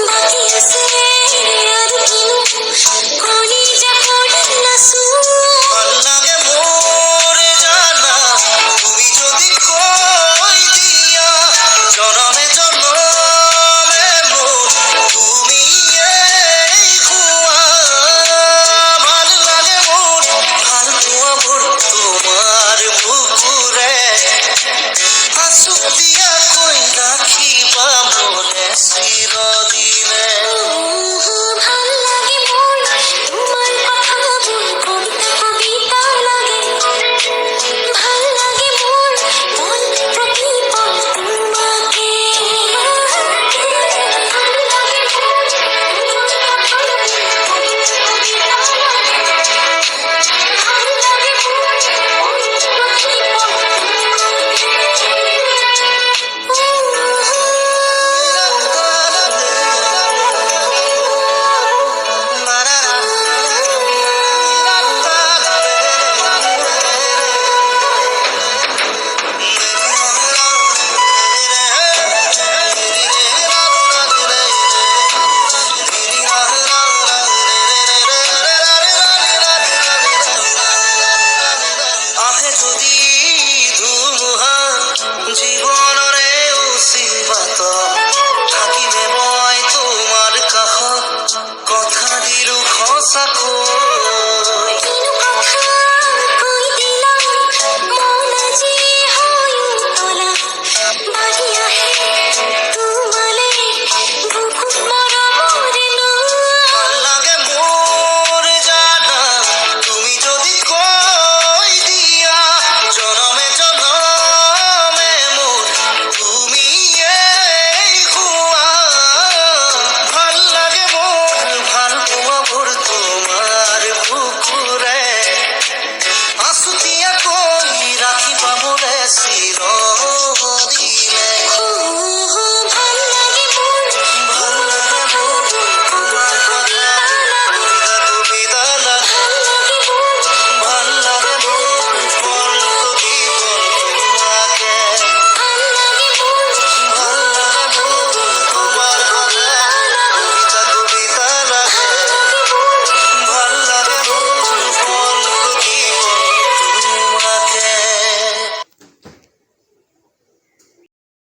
বাকি আছে আর কিনো কলি যা করে নাচো ভাল লাগে মোর জানা তুমি যদি কই দিয়া জনমে জনমে মোর তুমি এই খুয়া ভাল লাগে মোর ভাল পোয়া মোর তোমার মুখুরে হাসু দিয়া কই রাখিবা মনে চিরদিনে ভাল লাগে মোর তোমার কথা বল কবিতা কবিতা লাগে ভাল লাগে মোর মন প্রতি পল তোমাকে ভাল লাগে মোর তোমার কথা বল কবিতা কবিতা লাগে ভাল লাগে মোর মন প্রতি পল আহে যদি ধুমুহা জীৱনৰে উচিবাত থাকিলে মই তোমাৰ কাষত কথা দিলো সঁচাকৈ